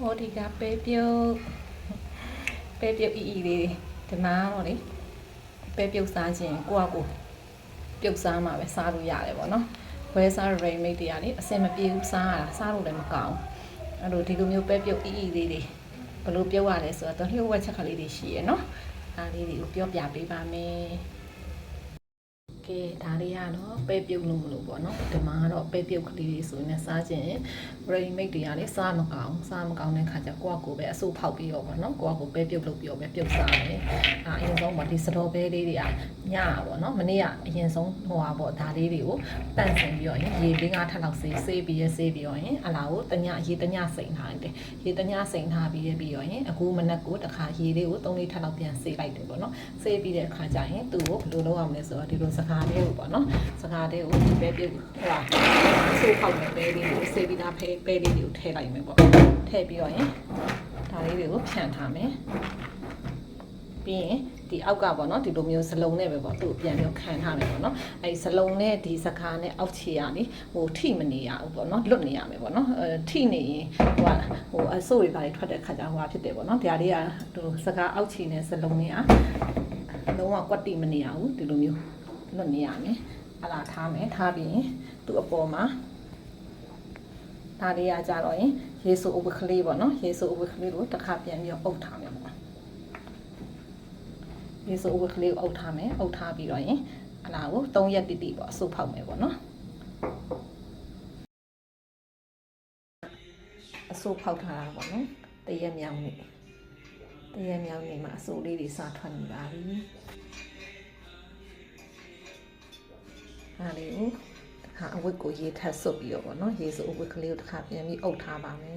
ဟိုဒီကပဲပြုတ်အီလေးဒီမှာတော့လေပဲပြုတ်စားခြင်းကိုယ့်အကူပြုတ်စားမှာပဲစားလို့ရတယ်ပေါ့နော်ဝဲစား remake တွေကလေအစင်မပြေဘူးစားရတာစားလို့လည်းမကောင်းအဲ့လိုဒီလိုမျိုးပဲပြုတ်အီလေးတွေဘလို့ပြုတ်ရလဲဆိုတော့လျှို့ဝှက်ချက်ကလေးတွေရှိရယ်နော်အားလေးတွေကိုပြောပြပေးပါမယ်ကဲဒါလေးကတော့ပဲပြုတ်လို့မလို့ပေါ့နော်ဒီမှာကတော့ပဲပြုတ်ကလေးတွေဆိုရင်စားခြင်း ready made တွေကလည်းစားမကောင်းတဲ့ခါကျကိုယ့်အကိုပဲအစိုးဖောက်ပြီးတော့ပေါ့နော်ကိုယ့်အကိုပဲပြုတ်လုပ်ပြီးတော့ပဲပြုတ်စားတယ်အရင်ဆုံးပေါ့ဒီစတော်ဘဲလေးတွေကညပေါ့နော်မနေ့ကအရင်ဆုံးဟိုဟာပေါ့ဒါလေးတွေကိုတန့်စင်ပြီးတော့ရေ5ထပ်လောက်ဆေးပြီးတော့ရင်အလားကိုရေတညစိန်ထားတယ်ရေတညစိန်ထားပြီးတော့ရင်အခုမနက်ကိုတစ်ခါရေလေးကို3-4ထပ်လောက်ပြန်ဆေးလိုက်တယ်ပေါ့နော်ဆေးပြီးတဲ့အခါကျရင်သူ့ကိုဘယ်လိုလုပ်အောင်လဲဆိုတော့ဒီလိုစကားလေးကိုပေါ့နော်စကားလေးကိုဒီပဲပြုတ်ဟိုဟာဆိုးဖောက်နေပဲလေးကိုဆေးပြီးသားပဲလေးတွေကိုထည့်လိုက်မယ်ပေါ့ထည့်ပြီးတော့ရင်ဒါလေးတွေကိုဖြန့်ထားမယ်ပြီးရင်ဒီအောက်ကပေါ့နော်ဒီလိုမျိုးစလုံးနဲ့ပဲပေါ့သူ့ပြန်ပြီးခံထားမယ်ပေါ့နော်အဲဒီစလုံးနဲ့ဒီစကားနဲ့အောက်ခြေကနေဟိုထိမနေရဘူးပေါ့နော်လွတ်နေရမယ်ပေါ့နော်ထိနေရင်ဟိုအဆိုးတွေပါထွက်တဲ့ခါကျဟိုဟာဖြစ်တယ်ပေါ့နော်ဒါလေးကဟိုစကားအောက်ခြေနဲ့စလုံးနဲ့လုံးဝကွက်တိမနေရဘူးဒီလိုမျိုးလွတ်နေရမယ်အလားထားမယ်ထားပြီးရင်သူ့အပေါ်မှာဒါလေးကကြတော့ရင်ရေဆိုအုပ်ကလေးပေါ့နော်ရေဆိုအုပ်ကလေးကိုတစ်ခါပြန်ပြီးအုပ်ထားမယ်ပေါ့ရေဆိုအုပ်ကလေးကိုအုပ်ထားမယ်အုပ်ထားပြီးတော့ရင်အလားကို3ရက်တိတိပေါ့အဆုပ်ဖောက်မယ်ပေါ့နော်အဆုပ်ဖောက်ထားတာပေါ့နော်တရက်မြောက်နေမှာအဆုပ်လေးတွေစထွက်နေပါပြီအားလေးကိုအဝတ်ကိုရေထပ်ဆုပ်ပြီးတော့ပေါ့နော်ရေဆိုအဝတ်ကလေးကိုတစ်ခါပြန်ပြီးအုပ်ထားပါမယ်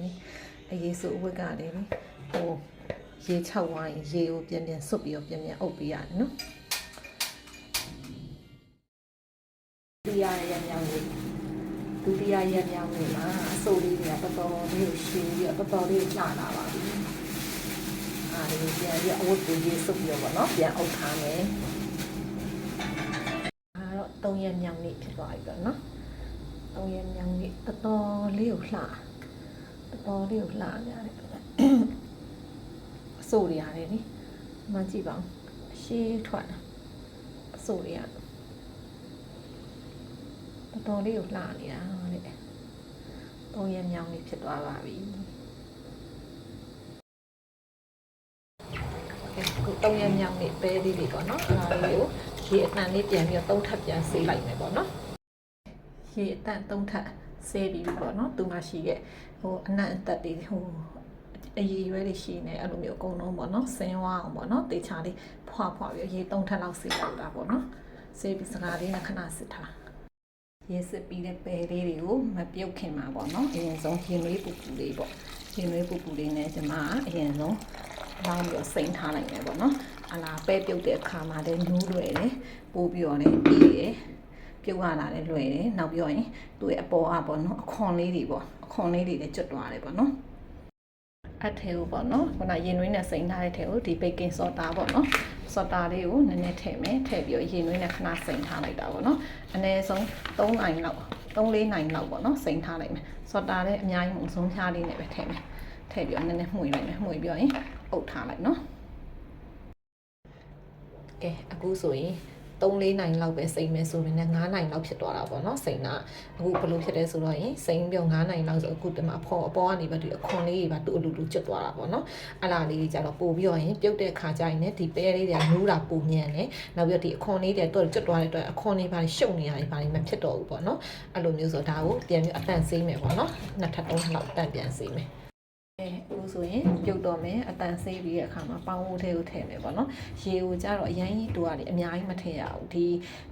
အရေဆိုအဝတ်ကလည်းဟိုရေ6ဝိုင်းရေကိုပြန်ဆုပ်ပြီးတော့ပြန်အုပ်ပေးရတယ်နော်ဒုတိယရက်မြောက်နေမှာအစိုးလေးတွေကတော်တော်လေးကိုရှင်းပြီးတော့တော်တော်လေးလှလာပါပြီအားလေးပြန်ပြီးအဝတ်ကိုရေဆုပ်ပြီးတော့ပေါ့နော်ပြန်အုပ်ထားမယ်3ရက်မြောက်နေ့ဖြစ်သွားပြီပေါ့နော်3ရက်မြောက်နေ့တော်တော်လေးကိုလှရတယ်အစိုးတွေရတယ်နိမကြည့်ပါဦးအရှိထွက်အစိုးတွေကတော်တော်လေးကိုလှနေတာတဲ့3ရက်မြောက်နေ့ဖြစ်သွားပါပြီအခု3ရက်မြောက်နေ့ပဲလေးတွေပေါ့နော်အဲ့ဒါလေးကိုရေအတန်လေးပြန်ပြီးတော့3ထပ်ပြန်ဆေးလိုက်မယ်ပေါ့နော်ရေအတန်3ထပ်ဆေးပြီးပြီပေါ့နော်သူမှရှိခဲ့ဟိုအနံ့အသက်တွေဟိုအရည်ရွယ်တွေရှိနေအဲ့လိုမျိုးအကုန်လုံးပေါ့နော်ဆင်းသွားအောင်ပေါ့နော်တေချာလေးဖွာပြီးရေ3ထပ်လောက်ဆေးလိုက်တာပေါ့နော်ဆေးပြီးစကားလေးနဲ့ခဏစစ်ထားရေစစ်ပြီးတဲ့ပဲလေးတွေကိုမပြုတ်ခင်မှာပေါ့နော်အရင်ဆုံးရင်နွေးပူပူလေးပေါ့ရင်နွေးပူပူလေးနဲ့ကျွန်မအရင်ဆုံးလောင်းပြီးတော့စိမ့်ထားလိုက်မယ်ပေါ့နော်အလားပဲပြုတ်တဲ့အခါမှာလည်းနူးလွယ်တယ်ပိုးပြီးတော့လည်းအေးတယ်ပြုတ်ရတာလည်းလွယ်တယ်နောက်ပြီးတော့ရင်သူ့ရဲ့အပေါ်အပေါ့နော်အခွန်လေးတွေလည်းကျွတ်သွားတယ်ပေါ့နော်အထဲကိုပေါ့နော်ခုနရင်နွေးနဲ့စိမ့်ထားတဲ့ထဲကိုဒီ baking soda ပေါ့နော် soda လေးကိုနည်းနည်းထည့်မယ်ထည့်ပြီးတော့ရင်နွေးနဲ့ခဏစိမ့်ထားလိုက်တာပေါ့နော်အနည်းဆုံး3နိုင်လောက်3-4နိုင်လောက်ပေါ့နော်စိမ့်ထားလိုက်မယ် soda လည်းအများကြီးမဆုံးဖြားလေးနဲ့ပဲထည့်မယ်ထည့်ပြီးတော့နည်းနည်းမှုလိုက်မယ်မှုပြီးတော့ရင်အုပ်ထားလိုက်နော်ကဲအခုဆိုရင်3-4နိုင်လောက်ပဲစိမ့်မယ်ဆိုရင်လည်း9နိုင်လောက်ဖြစ်သွားတာပေါ့နော်စိမ့်တာအခုဘယ်လိုဖြစ်လဲဆိုတော့ရင်စိမ့်ပြီး9နိုင်လောက်ဆိုအခုဒီမှာအပေါ်ကနေပဲဒီအခွန်လေးတွေပါတူအလူကျွတ်သွားတာပေါ့နော်အဲ့လာလေးကြီးကြတော့ပို့ပြီးတော့ရင်ပြုတ်တဲ့ခါကျရင်လည်းဒီပဲလေးတွေကနူးတာပိုမြန်တယ်နောက်ပြီးတော့ဒီအခွန်လေးတွေတော့ကျွတ်သွားတဲ့အတွက်အခွန်လေးပါရှုပ်နေရတယ်ဘာမှမဖြစ်တော့ဘူးပေါ့နော်အဲ့လိုမျိုးဆိုဒါကိုပြန်ပြီးအတန့်ဆေးမယ်ပေါ့နော်2ထပ်3ထပ်လောက်အတန့်ပြန်ဆေးမယ်အခုဆိုရင်ပြုတ်တော့မယ်အတန်ဆေးပြီးတဲ့အခါမှာပေါင်းဝိုးထဲကိုထည့်မယ်ပေါ့နော်ရေကိုကြတော့အရင်ကြီးတူရတယ်အများကြီးမထည့်ရဘူးဒီ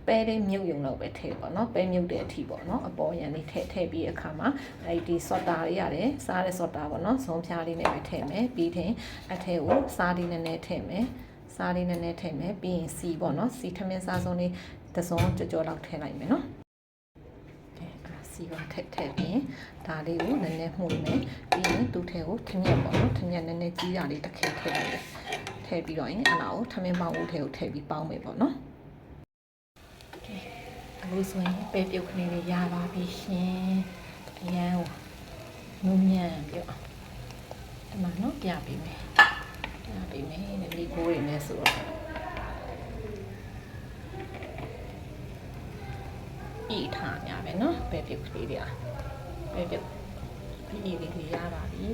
ပဲလေးမြုပ်ရုံလောက်ပဲထည့်ပေါ့နော်ပဲမြုပ်တဲ့အထိပေါ့နော်အပေါ်ရန်လေးထည့်ပြီးအခါမှာအဲဒီဆော့တာလေးရတယ်စားတဲ့ဆော့တာပေါ့နော်ဇုံဖြားလေးနဲ့ပဲထည့်မယ်ပြီးရင်အထဲကိုစားလေးနည်းနည်းထည့်မယ်ပြီးရင်စီပေါ့နော်စီထမင်းစားစုံလေးတစ်စုံကြော်လောက်ထည့်လိုက်မယ်နော်စီပါထည့်ပြီးဒါလေးကိုနည်းနည်းမှုမယ်ပြီးရင်သူ့ထဲကိုထညက်ပေါ့နော်ထညက်နည်းနည်းကြီးတာလေးတစ်ခဲထည့်လိုက်တယ်ထည့်ပြီးတော့ရင်အလားကိုထမင်းပေါင်းဦးထဲကိုထည့်ပြီးပေါင်းမယ်ပေါ့နော်အခုဆိုရင်ပဲပြုတ်ခလေးလေးရပါပြီရှင်အရန်ကိုနုညံ့ပြုတ် ဒီမှာနော်ပြပေးမယ်ဒီကိုတွေနဲ့ဆိုတော့ဤထားညာပဲနော်ပဲပြုတ်ကလေးတွေကပဲပြုတ်ဒီလေးလေးရပါပြီ